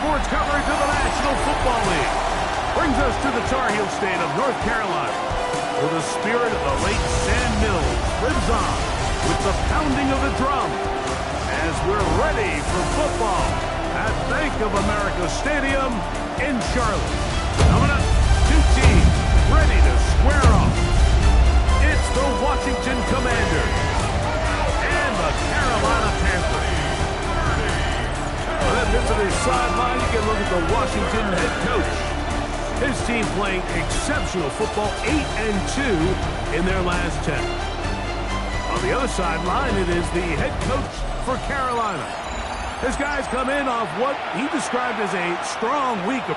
sports coverage of the National Football League brings us to the Tar Heel state of North Carolina, where the spirit of the late Sam Mills lives on with the pounding of the drum as we're ready for football at Bank of America Stadium in Charlotte. Coming up, two teams ready to square off. It's the Washington Commanders and the Carolina Panthers. On that visitor's sideline, you can look at the Washington head coach. His team playing exceptional football, 8-2 in their last 10. On the other sideline, it is the head coach for Carolina. His guys come in off what he described as a strong week of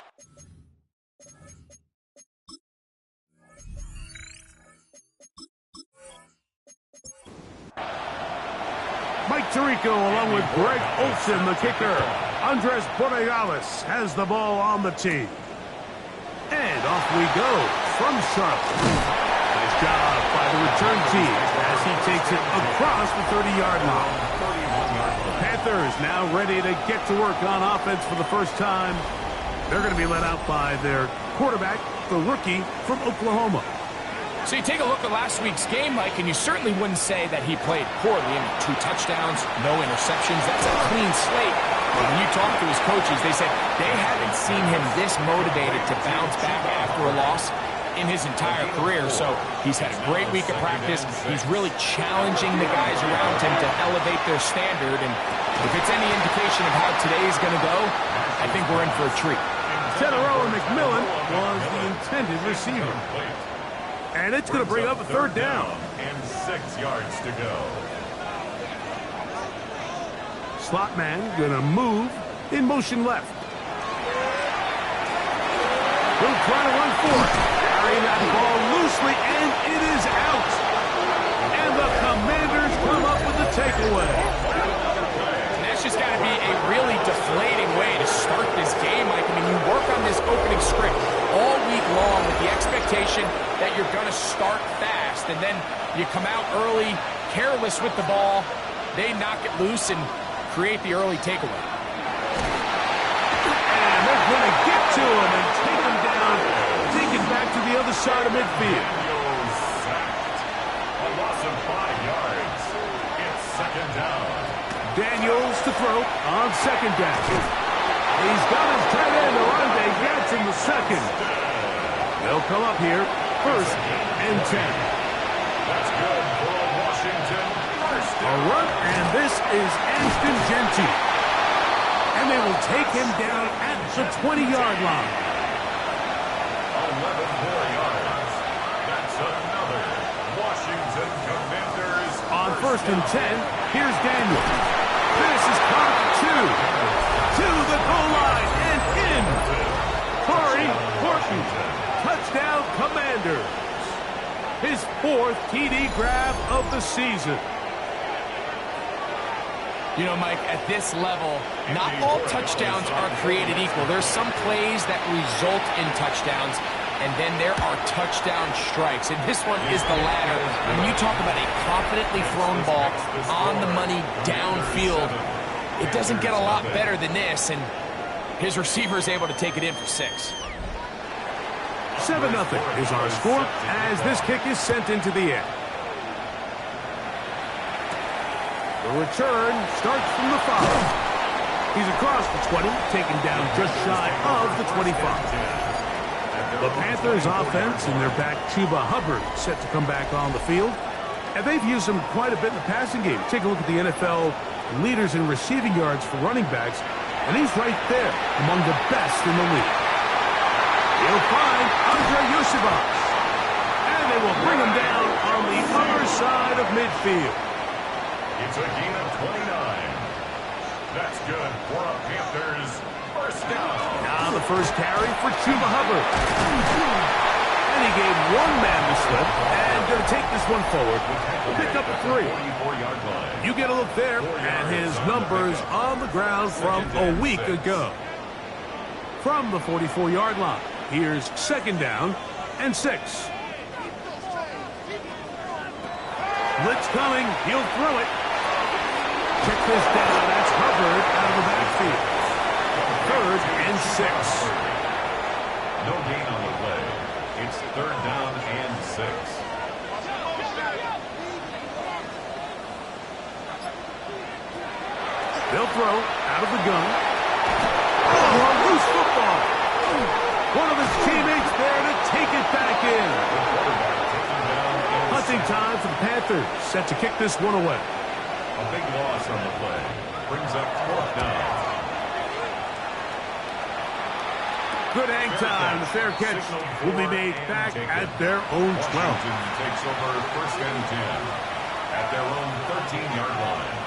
Mike Tirico along with Greg Olsen, the kicker. Andres Borregales has the ball on the tee. And off we go from Charlotte. Nice job by the return team as he takes it across the 30-yard line. The Panthers now ready to get to work on offense for the first time. They're going to be led out by their quarterback, the rookie from Oklahoma. So you take a look at last week's game, Mike, and you certainly wouldn't say that he played poorly. I mean, 2 touchdowns, no interceptions. That's a clean slate. But when you talk to his coaches, they said they haven't seen him this motivated to bounce back after a loss in his entire career. So he's had a great week of practice. He's really challenging the guys around him to elevate their standard. And if it's any indication of how today is going to go, I think we're in for a treat. Tenero McMillan was the intended receiver. And it's going to bring up a third down. And 6 yards to go. Slot man going to move in motion left. He'll try to run for it. Carrying that ball loosely, and it is out. And the Commanders come up with the takeaway. And that's just got to be a really deflating way to start this game, Mike. I mean, you work on this opening script all week long with the expectation that you're going to start fast, and then you come out early, careless with the ball, they knock it loose and create the early takeaway. And they're going to get to him and take him down, take it back to the other side of midfield. A loss of 5 yards. It's second down. Daniels to throw on second down. He's got his tight end, Orlando gets in the second. They'll come up here, 1st and 10. That's good for Washington. First A run, and this is Ashton Genty. And they will take him down at the 20-yard line. 11 more yards. That's another Washington Commanders. On 1st and 10, here's Daniel. This is caught 2. To the goal line and in. Corey Horton. Touchdown Commanders. His 4th TD grab of the season. You know, Mike, at this level, not all touchdowns are created equal. There's some plays that result in touchdowns, and then there are touchdown strikes. And this one is the latter. When you talk about a confidently thrown ball on the money downfield, it doesn't get a lot better than this, and his receiver is able to take it in for 6. 7-0 is our score as this kick is sent into the air. The return starts from the 5. He's across the 20, taken down just shy of the 25. The Panthers offense and their back Chuba Hubbard set to come back on the field. And they've used him quite a bit in the passing game. Take a look at the NFL leaders in receiving yards for running backs, and he's right there among the best in the league. He'll find Andre Yosivas, and they will bring him down on the other side of midfield. It's a gain of 29. That's good for a Panthers first down. Now the first carry for Chuba Hubbard. And he gave one man the slip, and going to take this one forward. Pick up a 3. 44-yard line. You get a look there at his numbers on the ground from a week ago. From the 44-yard line, here's 2nd down and 6. Blitz coming, he'll throw it. Check this down, that's Hubbard out of the backfield. 3rd and 6. No gain on the play. It's 3rd down and 6. They'll throw out of the gun. Oh, a loose football. One of his teammates there to take it back in. Hunting time for the Panthers. Set to kick this one away. A big loss on the play. Brings up 4th down. Good hang time. The fair catch will be made back at their own 12. Washington takes over 1st and 10 at their own 13-yard line.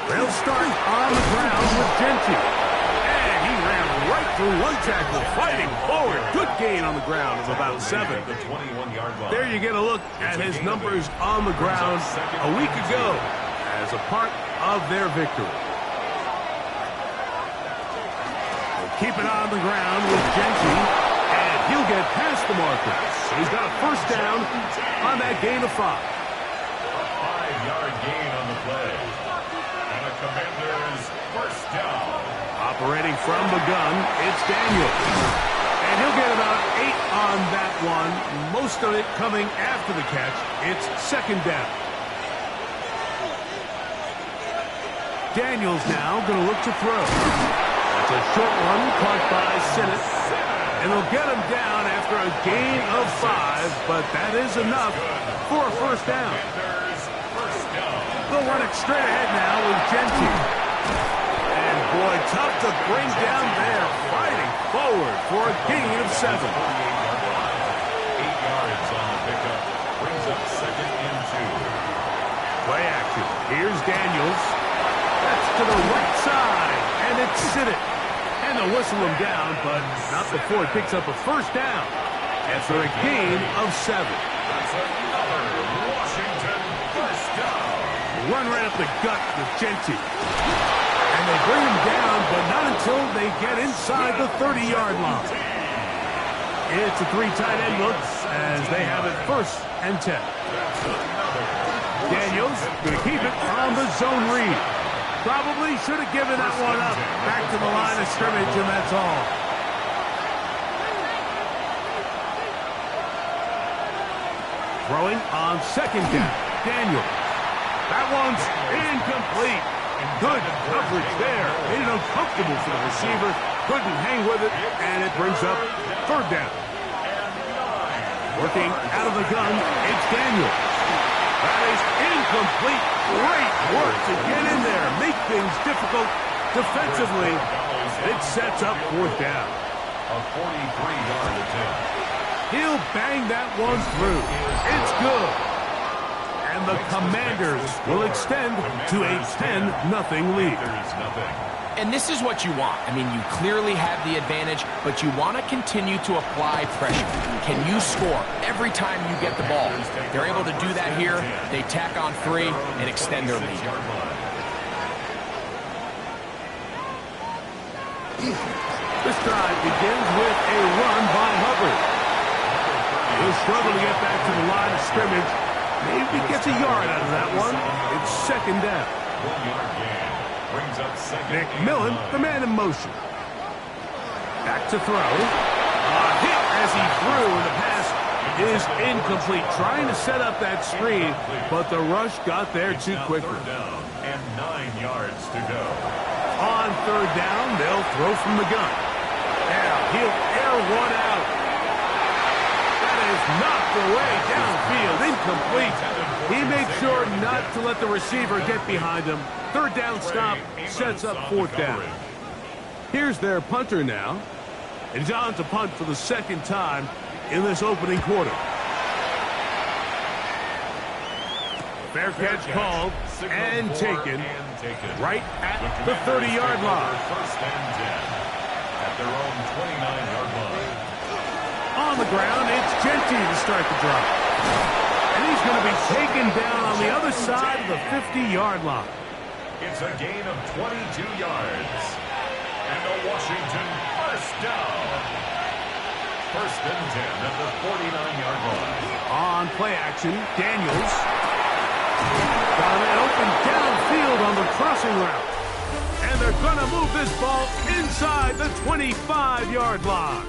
They'll start on the ground with Genty. And he ran right through one tackle, fighting forward. Good gain on the ground of about 7. The 21-yard line. There you get a look at his numbers on the ground a week ago as a part of their victory. They'll keep it on the ground with Genty, and he'll get past the marker. So he's got a 1st down on that gain of 5. A 5-yard gain on the play. And the Commanders 1st down. Operating from the gun, it's Daniels. And he'll get about 8 on that one. Most of it coming after the catch. It's 2nd down. Daniels now going to look to throw. That's a short one caught by Sinnott. And they'll get him down after a gain of 5, but that is enough for a 1st down. They'll run it straight ahead now with Genty. And boy, tough to bring down there, fighting forward for a gain of 7. 8 yards on the pickup. Brings up 2nd and 2. Play action. Here's Daniels. That's to the right side, and it's Sinnott. And they'll whistle him down, but not before he picks up a 1st down after a gain of 7. That's another Washington 1st down. Run right up the gut with Genty. And they bring him down, but not until they get inside the 30-yard line. It's a 3 tight end look as they have it 1st and 10. Daniels going to keep it on the zone read. Probably should have given that one up. Back to the line of scrimmage, and that's all. Throwing on 2nd down. Daniels. That one's incomplete. Good coverage there. Made it uncomfortable for the receiver. Couldn't hang with it, and it brings up 3rd down. Working out of the gun, it's Daniels. That is incomplete. Great work to get in there. Make things difficult defensively. It sets up 4th down. A 43-yard attempt. He'll bang that one through. It's good. And the Commanders will extend to a 10-0 lead. And this is what you want. I mean, you clearly have the advantage, but you want to continue to apply pressure. Can you score every time you get the ball? They're able to do that here. They tack on 3 and extend their lead. This drive begins with a run by Hubbard. He'll struggle to get back to the line of scrimmage. Maybe gets a yard out of that one. It's 2nd down. 1-yard gain. Brings up 2nd. McMillan, the man in motion. Back to throw. A hit as he threw, and the pass is incomplete. Trying to set up that screen, but the rush got there too quickly. 3rd down and 9 yards to go. On 3rd down, they'll throw from the gun. Now he'll air one out. That is knocked away downfield, incomplete. He made sure not to let the receiver get behind him. 3rd down stop sets up 4th down. Here's their punter now. And he's on to punt for the 2nd time in this opening quarter. Fair catch called and taken right at the 30-yard line. 1st and 10 at their own 29-yard line. On the ground, it's Genty to start the drive. And he's going to be taken down on the other side of the 50-yard line. It's a gain of 22 yards. And the Washington 1st down. 1st and 10 at the 49-yard line. On play action, Daniels. Got a man open downfield on the crossing route. And And they're going to move this ball inside the 25-yard line.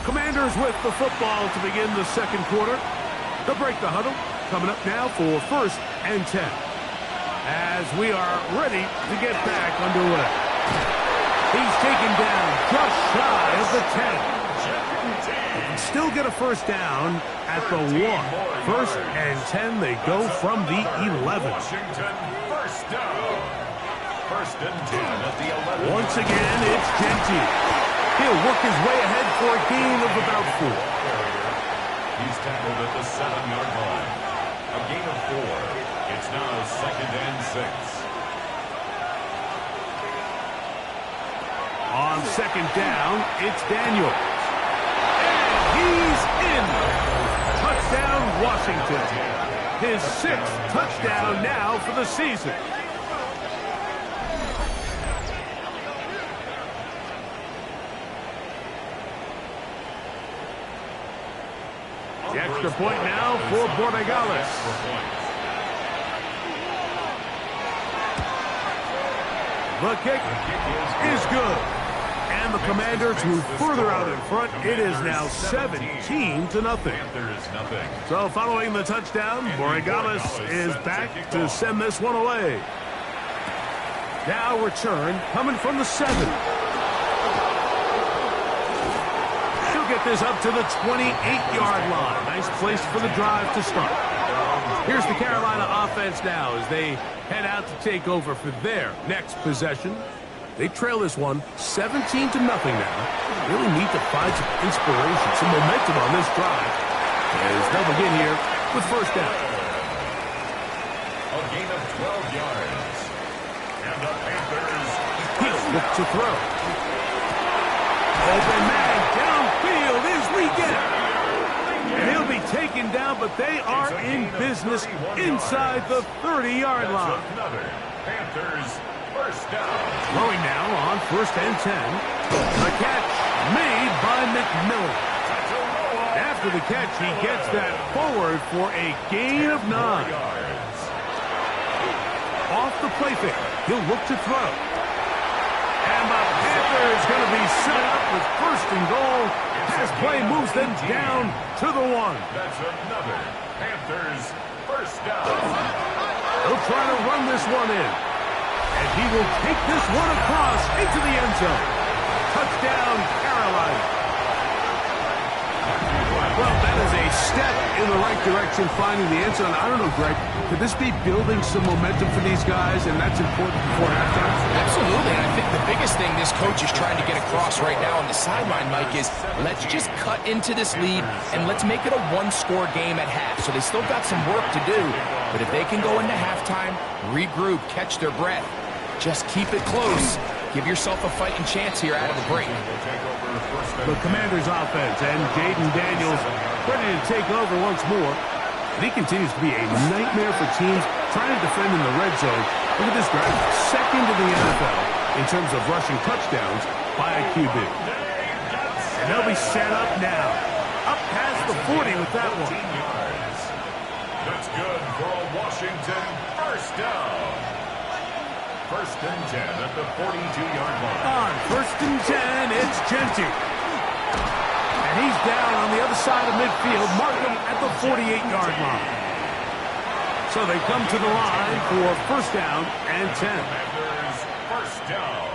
Commanders with the football to begin the second quarter. They'll break the huddle. Coming up now for 1st and 10. As we are ready to get back underway. He's taken down just shy of the 10. They can still get a first down at the 1. 1st and 10, they go from the 11. Washington, first down. 1st and 10 at the 11. Once again, it's Genty. He'll work his way ahead for a gain of about 4. He's tackled at the 7-yard line. A gain of 4. It's now 2nd and 6. On 2nd down, it's Daniels. And he's in. Touchdown, Washington. His 6th touchdown now for the season. The extra point now for Borregales. The kick is good. And the Commanders move further out in front. It is now 17-0. So following the touchdown, Borregales is back to send this one away. Now return coming from the 7. Get this up to the 28-yard line. Nice place for the drive to start. Here's the Carolina offense now as they head out to take over for their next possession. They trail this one 17-0 now. Really need to find some inspiration, some momentum on this drive as they'll begin here with 1st down. A gain of 12 yards. And the Panthers He'll look to throw. Open man downfield is we get it. He'll be taken down, but they are in business inside the 30-yard line. Panthers first down. Throwing now on 1st and 10. The catch made by McMillan. After the catch, he gets that forward for a gain of 9. Off the play fake, he'll look to throw. And the Panthers going to be set up with 1st and goal. As play moves them down to the 1. That's another Panthers first down. He'll try to run this one in. And he will take this one across into the end zone. Touchdown, Carolina. Well, that is a step in the right direction, finding the end zone. I don't know, Greg, could this be building some momentum for these guys, and that's important before halftime? Absolutely, and I think the biggest thing this coach is trying to get across right now on the sideline, Mike, is let's just cut into this lead, and let's make it a one-score game at half. So they still got some work to do, but if they can go into halftime, regroup, catch their breath, just keep it close, give yourself a fighting chance here out of the break. The Commanders' offense and Jaden Daniels ready to take over once more. And he continues to be a nightmare for teams trying to defend in the red zone. Look at this guy, 2nd in the NFL in terms of rushing touchdowns by a QB. And they'll be set up now. Up past the 40 with that one. That's good for a Washington first down. 1st and 10 at the 42-yard line. On 1st and 10, it's Genty. And he's down on the other side of midfield. Mark him at the 48-yard line. So they come to the line for 1st down and 10. Panthers first down.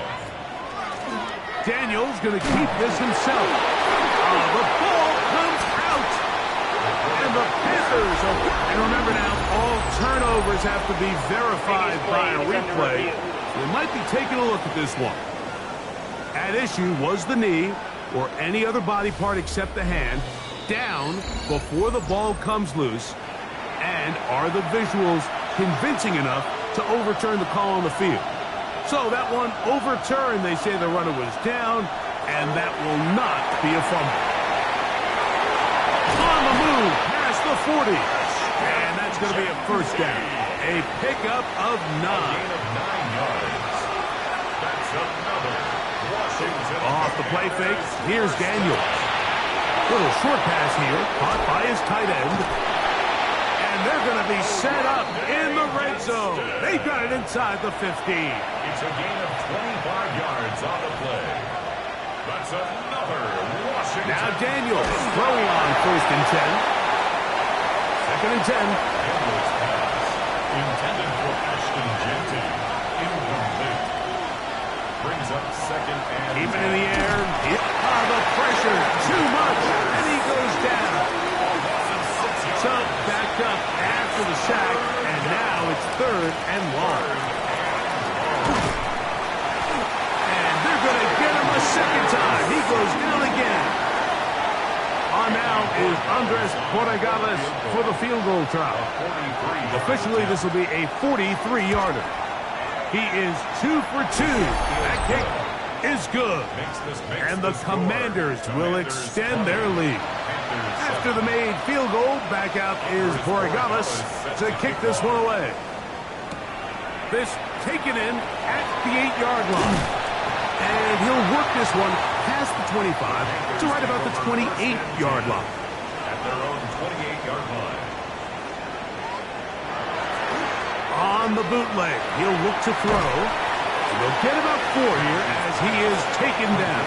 Daniels going to keep this himself. The ball comes out. And the Panthers are... And remember now, all turnovers have to be verified by a replay. So they might be taking a look at this one. At issue was the knee, or any other body part except the hand, down before the ball comes loose. And are the visuals convincing enough to overturn the call on the field? So that one overturned. They say the runner was down, and that will not be a fumble. On the move, past the 40. And that's going to be a 1st down. A pickup of 9. Gain of 9 yards. That's another Washington. Off the play fake, here's Daniels. Little short pass here, caught by his tight end. And they're going to be set up in the red zone. They got it inside the 15. It's a gain of 25 yards on the play. That's another Washington. Now Daniels throwing on 1st and 10. 2nd and 10. Daniels pass intended for Ashton Jeanty. Incomplete. Brings up 2nd and Keep it in the air. The pressure, too much, and he goes down. So backed up after the sack, and now it's 3rd and long. And they're going to get him a second time. He goes down again. On now is Andres Borregales for the field goal try. Officially, this will be a 43-yarder. He is 2 for 2. That kick is good. And the Commanders will extend their lead. After the made field goal, back out is Borregales to kick this one away. This taken in at the 8-yard line. And he'll work this one past the 25 to right about the 28-yard line. At their own 28-yard line. On the bootleg, he'll look to throw. He'll get about 4 here as he is taken down.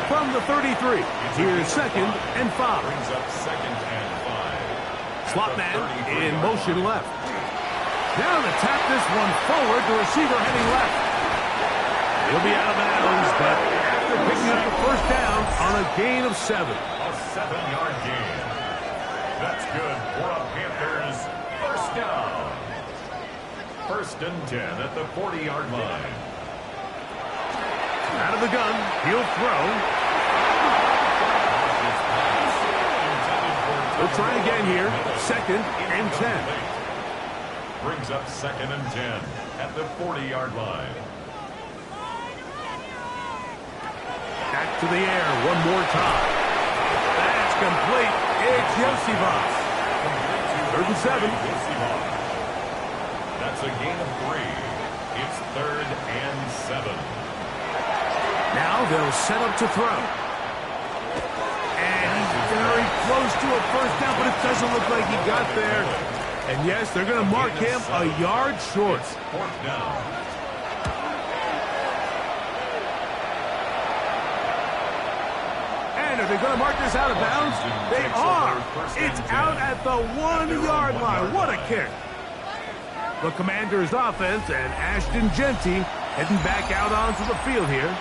From the 33, here's 2nd and 5. Brings up 2nd and 5. Slot man in motion left. Now to tap this one forward, the receiver heading left. He'll be out of bounds, but after picking up the 1st down on a gain of 7. A 7-yard gain. That's good for a Panthers 1st down. 1st and 10 at the 40-yard line. Out of the gun, he'll throw. We'll try again here. 2nd and 10. Brings up 2nd and 10 at the 40-yard line. Back to the air one more time. That's complete. It's Yosivas. 3rd and 7. That's a gain of 3. It's 3rd and 7. Now they'll set up to throw. And he's very close to a 1st down, but it doesn't look like he got there. And yes, they're going to mark him a yard short. 4th down. And are they going to mark this out of bounds? They are. It's out at the 1-yard line. What a kick. The Commanders' offense and Ashton Jeanty heading back out onto the field here.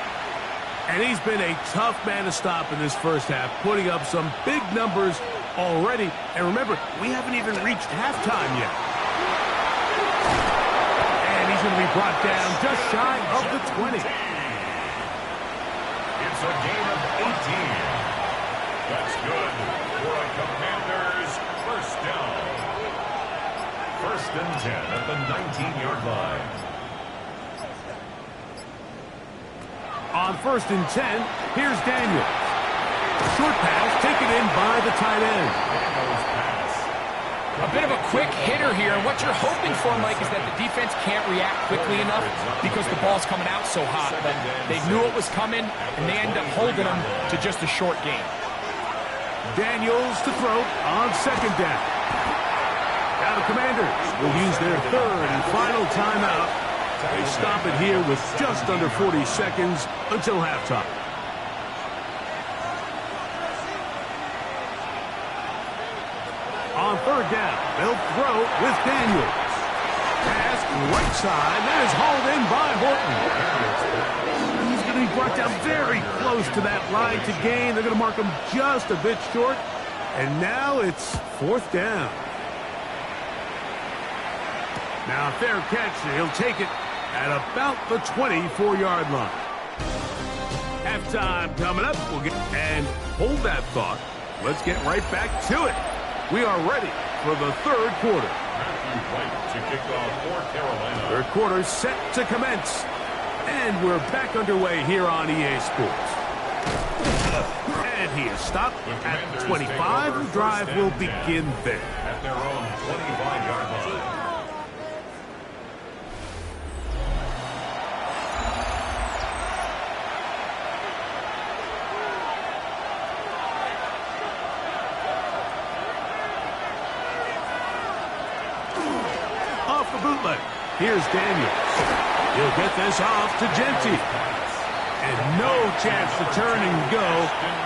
And he's been a tough man to stop in this 1st half, putting up some big numbers already. And remember, we haven't even reached halftime yet. And he's going to be brought down just shy of the 20. It's a gain of 18. That's good for a Commanders 1st down. 1st and 10 at the 19-yard line. On 1st and 10, here's Daniels. Short pass taken in by the tight end. Daniels pass. A bit of a quick hitter here. What you're hoping for, Mike, is that the defense can't react quickly enough because the ball's coming out so hot. But they knew it was coming, and they end up holding them to just a short gain. Daniels to throw on 2nd down. Now the Commanders will use their 3rd and final timeout. They stop it here with just under 40 seconds until halftime. On 3rd down, they'll throw with Daniels. Pass right side, that is hauled in by Horton. He's going to be brought down very close to that line to gain. They're going to mark him just a bit short. And now it's 4th down. Now, fair catch, he'll take it at about the 24-yard line. Halftime coming up. And hold that thought. Let's get right back to it. We are ready for the 3rd quarter. Matthew White to kick off for Carolina. 3rd quarter set to commence. And we're back underway here on EA Sports. And he is stopped at 25. The drive will begin there. At their own 25-yard line. Here's Daniels. He'll get this off to Genty. And no chance to turn and go.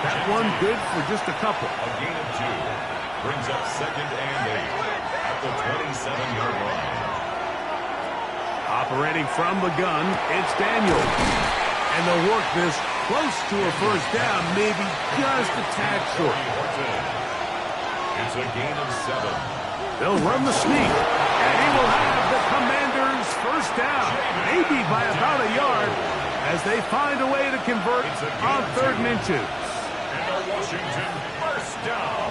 That one good for just a couple. A gain of 2. Brings up 2nd and 8 at the 27-yard line. Operating from the gun, it's Daniels. And they'll work this close to a first down, maybe just a tad short. It's a gain of 7. They'll run the sneak, and he will have the Commanders' first down, maybe by about a yard, as they find a way to convert on 3rd and inches. And the Washington first down.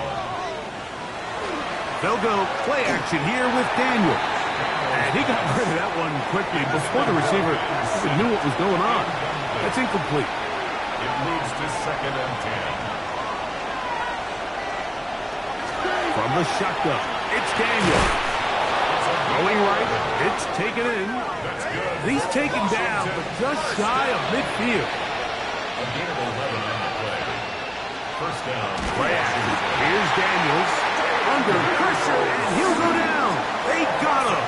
They'll go play action here with Daniel. And he got rid of that one quickly before the receiver even knew what was going on. That's incomplete. It moves to 2nd and 10. From the shotgun, it's Daniel. Going right, it's taken in. That's good. He's taken down, but just shy of midfield. A gain of 11 on the play. First down. Play action. Here's Daniels. Under pressure, and he'll go down. They got him.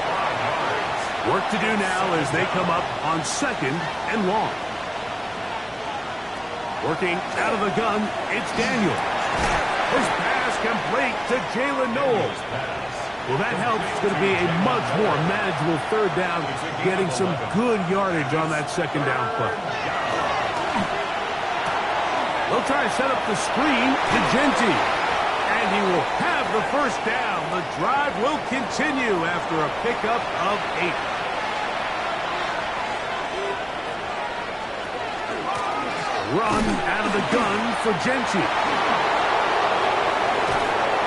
Work to do now as they come up on 2nd and long. Working out of the gun, it's Daniel. His pass complete to Jalen Knowles. Well, that helps. It's going to be a much more manageable 3rd down, getting some good yardage on that 2nd down play. They'll try to set up the screen to Genty. And he will have the first down. The drive will continue after a pickup of 8. Run out of the gun for Genty.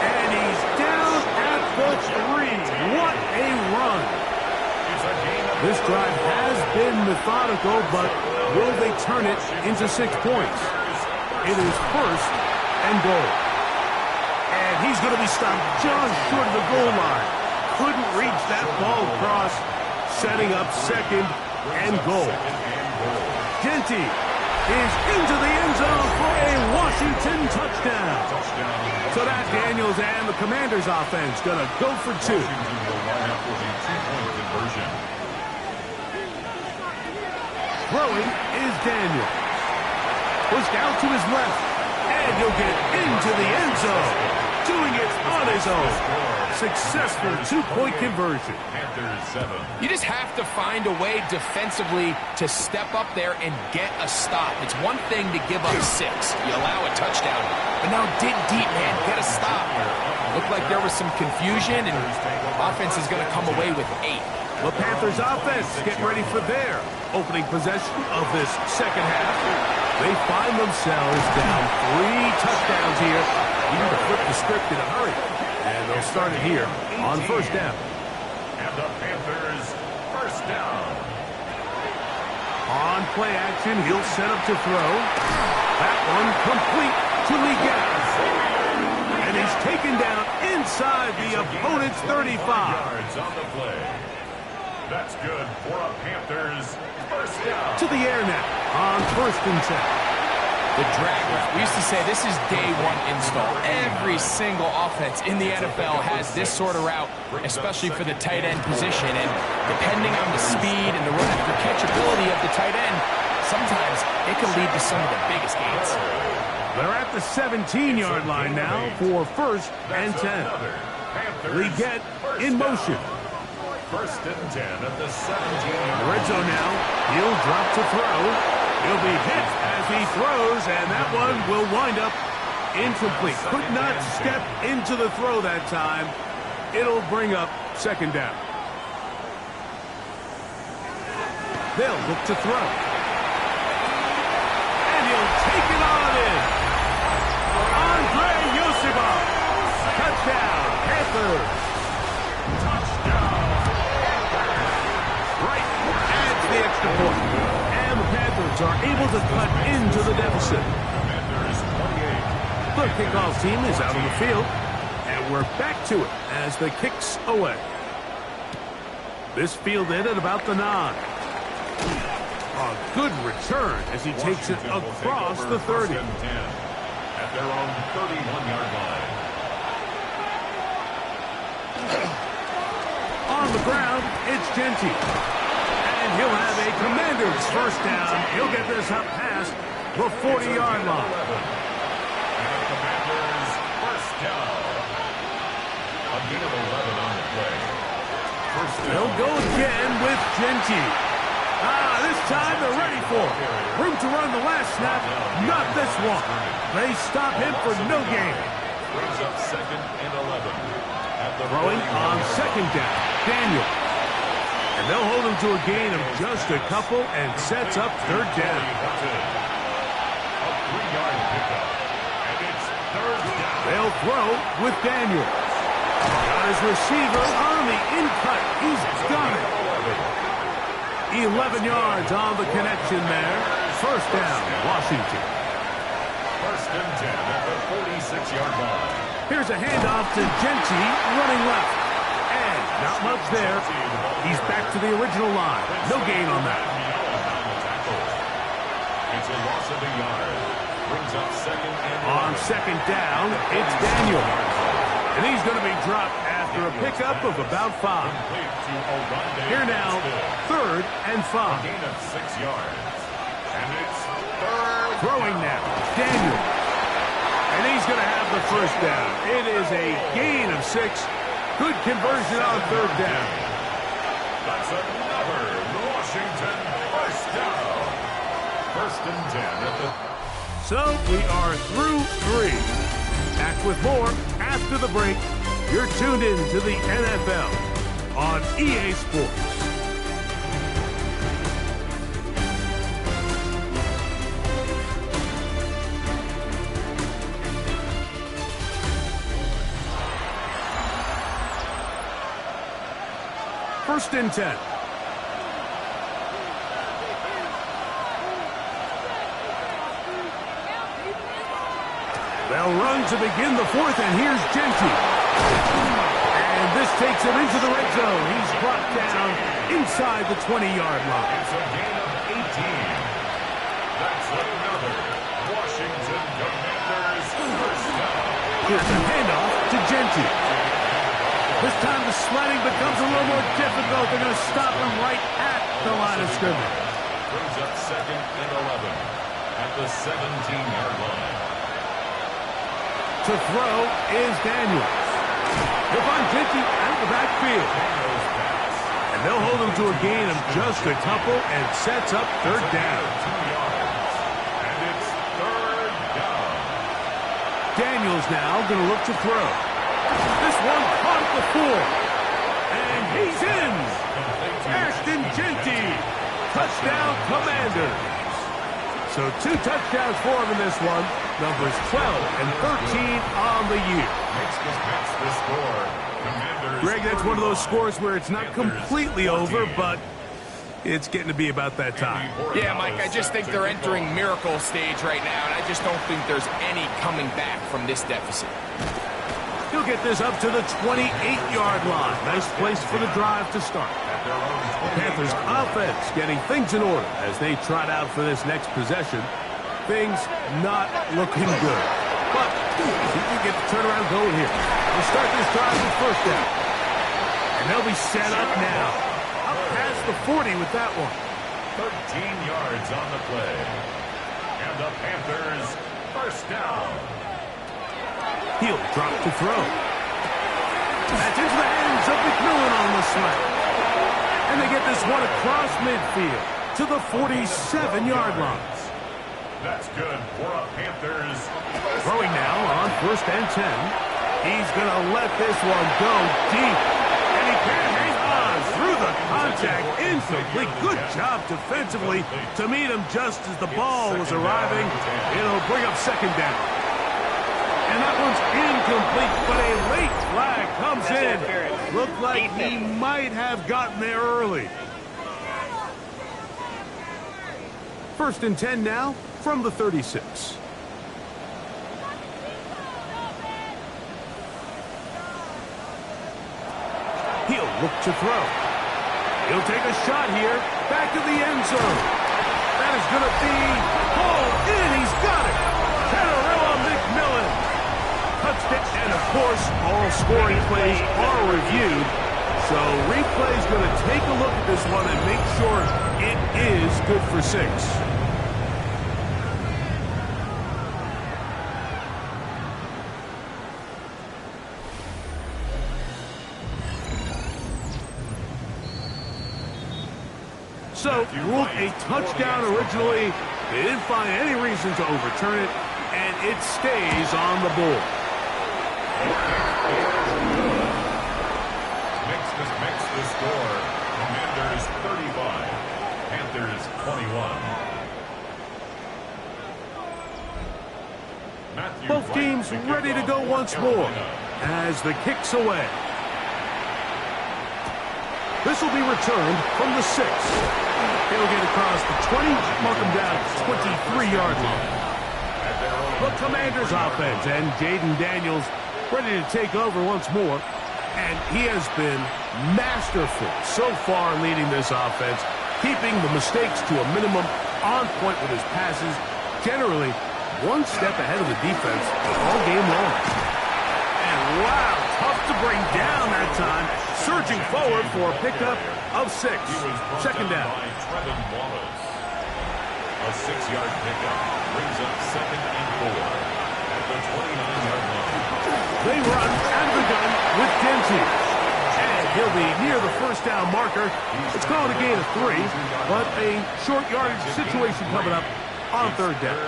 And he's down at the 3. What a run. This drive has been methodical, but will they turn it into 6 points? It is 1st and goal. And he's going to be stopped just short of the goal line. Couldn't reach that ball across, setting up 2nd and goal. Genty is into the end zone for a Washington touchdown. So that Daniels and the Commanders offense going to go for 2. Throwing is Daniels. Pushed out to his left, and he'll get into the end zone. Doing it on his own. Successful 2-point conversion. You just have to find a way defensively to step up there and get a stop. It's one thing to give up 6. You allow a touchdown. But now dig deep, man. Get a stop. Looked like there was some confusion, and offense is going to come away with 8. The Panthers offense getting ready for their opening possession of this 2nd half. They find themselves down 3 touchdowns here. You need to flip the script in a hurry. And they'll start it here on 1st down. And the Panthers first down. On play action, he'll set up to throw. That one complete to Lee Gattis. And he's taken down inside the opponent's 35. Yards on the play. That's good for a Panthers first down. To the air now on 1st and 10. The drag route. We used to say this is day 1 install. Every single offense in the NFL has this sort of route, especially for the tight end position. And depending on the speed and the run after catch ability of the tight end, sometimes it can lead to some of the biggest gains. They're at the 17-yard line now for 1st and 10. Leggett in motion. 1st and 10 at the 17-yard Red zone now. He'll drop to throw. He'll be hit as he throws, and that one will wind up incomplete. Could not step into the throw that time. It'll bring up 2nd down. They'll look to throw. And he'll take it on in. Andre Yosibov. Touchdown, Panthers. Right, adds the extra point. And the Panthers are able to cut into the deficit. The kickoff team is out on the field. And we're back to it as the kicks away. This fielded at about the 9. A good return as he takes it across the 30. At their own 31-yard line. on the ground, it's Genty. And he'll have a Commanders first down. He'll get this up past the 40-yard line. And the Commanders first down. A gain of 11 on the play. First down. They'll go again with Genty. This time they're ready for it. Room to run the last snap, not this one. They stop him for no gain. Brings up second and 11. Throwing on second down, Daniel. And they'll hold him to a gain of just a couple and sets up third down. A 3-yard pickup. And it's third down. They'll throw with Daniel. Got his receiver on the in-cut. He's got it. 11 yards on the connection there. First down, Washington. First and 10 at the 46-yard line. Here's a handoff to Genty, running left. And not much there. He's back to the original line. No gain on that. It's a loss of a yard. Brings up second and On second down, it's Daniel. And he's going to be dropped after a pickup of about 5. Here now, third and 5. Gain of 6 yards. And it's third. Throwing now, Daniel. And he's going to have the first down. It is a gain of 6. Good conversion on third down. That's another Washington first down. First and 10 at the... So we are through 3. Back with more after the break. You're tuned in to the NFL on EA Sports. First and 10. They'll run to begin the fourth, and here's Genty. And this takes him into the red zone. He's brought down inside the 20-yard line. It's a gain of 18. That's another Washington Commanders first down. Here's a handoff to Genty. This time the sledding becomes a little more difficult. They're going to stop him right at the line of scrimmage. Brings up second and 11 at the 17-yard line. To throw is Daniels. He'll find Genty at the backfield. And they'll hold him to a gain of just a couple and sets up third down. 2 yards. And it's third down. Daniels now going to look to throw. This one caught at the 4. And he's in. Ashton Genty. Touchdown Commanders. So 2 touchdowns for him in this one. Numbers 12 and 13 on the year. Makes the score. Commanders. Greg, that's one of those scores where it's not completely over, but it's getting to be about that time. Yeah, Mike, I just think they're entering miracle stage right now, and I just don't think there's any coming back from this deficit. He'll get this up to the 28-yard line. Nice place for the drive to start. The Panthers offense getting things in order as they trot out for this next possession. Things not looking good. But he can get the turnaround going here. They'll start this drive with first down. And they'll be set up now. Up past the 40 with that one. 13 yards on the play. And the Panthers first down. He'll drop to throw. That's into the hands of McMillan on the slant. And they get this one across midfield to the 47-yard line. That's good for a Panthers. Throwing now on first and 10. He's going to let this one go deep. And he can't hang on through the contact. Incomplete. Good job defensively to meet him just as the ball was arriving. It'll bring up second down. And that one's incomplete, but a late flag comes in. Looked like he might have gotten there early. First and 10 now from the 36. He'll look to throw. He'll take a shot here. Back to the end zone. That is going to be hauled in. He's got it. Panarella McMillan. Touchdown. And, of course, all scoring plays are reviewed. So replay's going to take a look at this one and make sure it is good for 6. So, ruled a touchdown originally. They didn't find any reason to overturn it, and it stays on the board. Makes the score. Commanders 35, Panthers 21. Both teams ready to go once more as the kick's away. This will be returned from the 6. He'll get across the 20, mark him down 23-yard line. The Commanders offense and Jaden Daniels ready to take over once more. And he has been masterful so far in leading this offense, keeping the mistakes to a minimum, on point with his passes, generally one step ahead of the defense all game long. And wow, tough to bring down that time, surging forward for a pickup of 6. Second down. A 6-yard pickup brings up 2nd and 4 at the 29-yard line. They run out of the gun with Genty. And he'll be near the first down marker. It's called a gain of 3, but a short yardage situation coming up on 3rd down.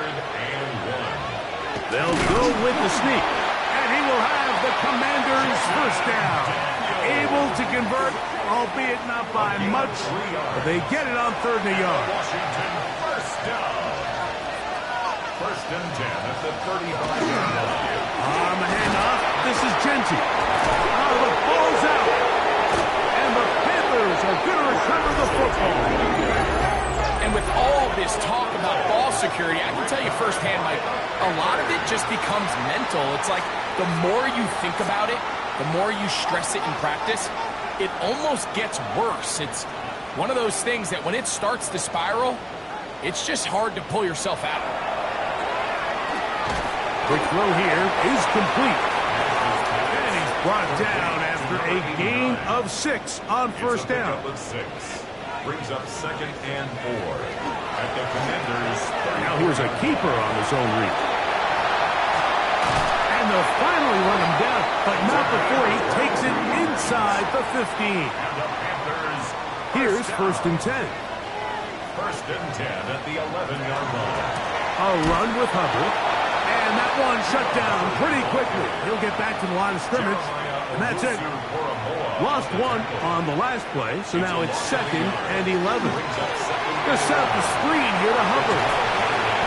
They'll go with the sneak. And he will have the Commanders' first down. Able to convert, albeit not by much, but they get it on 3rd and a yard. Washington first down. 1st and 10 at the 35-yard line. On the handoff, this is Genty. Oh, the ball's out. And the Panthers are going to recover the football. And with all this talk about ball security, I can tell you firsthand, Mike, a lot of it just becomes mental. It's like the more you think about it, the more you stress it in practice, it almost gets worse. It's one of those things that when it starts to spiral, it's just hard to pull yourself out. Quick throw here is complete. And he's brought down after a gain of 6 on 1st down. Brings up 2nd and 4 at the Commanders. Now here's a keeper on his own read. And they'll finally run him down, but not before he takes it inside the 15. Here's 1st and 10. 1st and 10 at the 11-yard line. A run with Hubbard. And that one shut down pretty quickly. He'll get back to the line of scrimmage, and that's it. Lost 1 on the last play, so now it's 2nd and 11. They'll set up the screen here to Hubbard.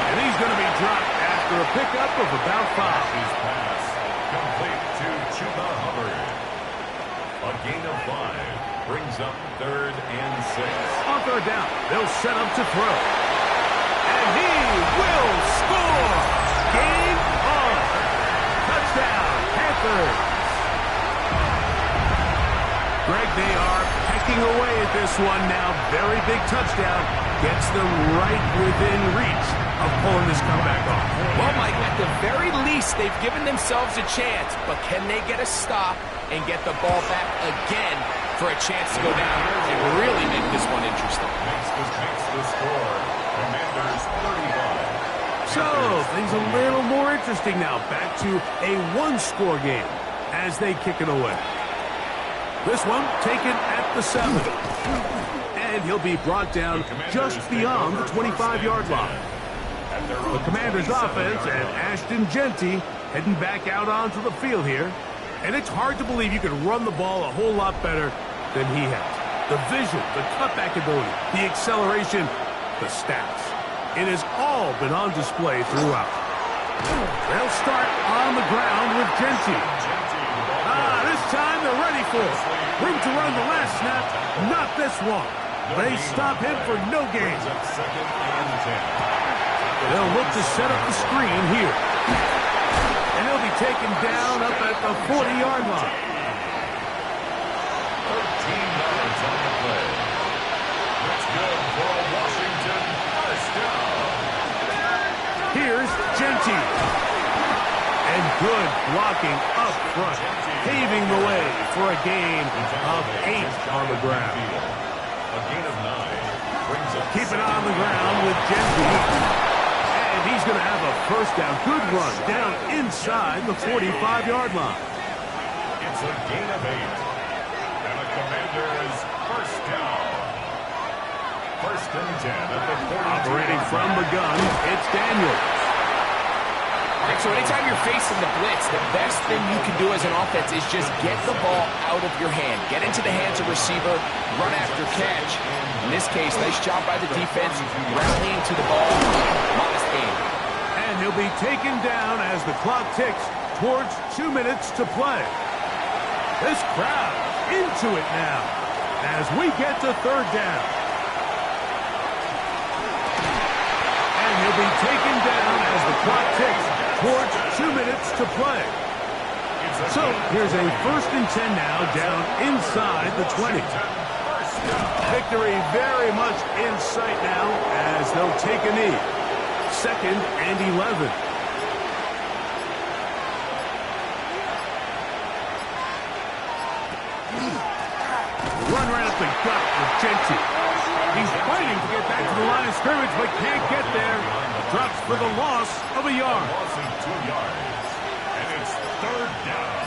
And he's going to be dropped after a pickup of about 5. His pass complete to Chuba Hubbard. A gain of 5 brings up 3rd and 6. On 3rd down, they'll set up to throw. And he will score! Game on! Touchdown, Panthers! Greg, they are pecking away at this one now. Very big touchdown. Gets them right within reach of pulling this comeback off. Well, Mike, at the very least, they've given themselves a chance, but can they get a stop and get the ball back again for a chance to go down and really make this one interesting? Makes the score. Commanders 35. So, things a little more interesting now. Back to a one-score game as they kick it away. This one taken at the 7. And he'll be brought down just beyond the 25-yard line. The Commanders' offense and Ashton Genty heading back out onto the field here. And it's hard to believe you can run the ball a whole lot better than he has. The vision, the cutback ability, the acceleration, the stats. It has all been on display throughout. They'll start on the ground with Genty. This time they're ready for it. Room to run the last snap, not this one. They stop him for no gain. They'll look to set up the screen here. And he'll be taken down up at the 40-yard line. 13 yards on the play. That's good for a Washington first down. Here's Genty. And good blocking up front, paving the way for a gain of 8 on the ground. A gain of 9 brings up Keep it on the ground with Genty. And he's going to have a first down. Good run down inside the 45-yard line. It's a gain of 8. And the Commanders first down. First and 10 at the 42. Operating from the gun, it's Daniels. So anytime you're facing the blitz, the best thing you can do as an offense is just get the ball out of your hand. Get into the hands of receiver, run after catch. In this case, nice job by the defense, rallying to the ball. Modest gain. And he'll be taken down as the clock ticks towards 2 minutes to play. This crowd into it now as we get to third down. And he'll be taken down as the clock ticks towards 2 minutes to play. So here's a first and 10 now down inside the 20. Victory very much in sight now as they'll take a knee. Second and 11. Run right up the gut with Genty. He's fighting to get back to the line of scrimmage but can't get there. Drops for the loss of a yard. Loss of 2 yards. And it's third down.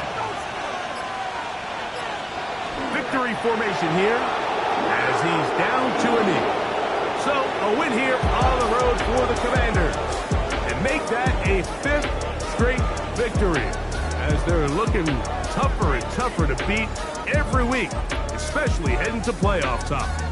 Victory formation here as he's down to a knee. So a win here on the road for the Commanders. And make that a 5th straight victory as they're looking tougher and tougher to beat every week, especially heading to playoff time.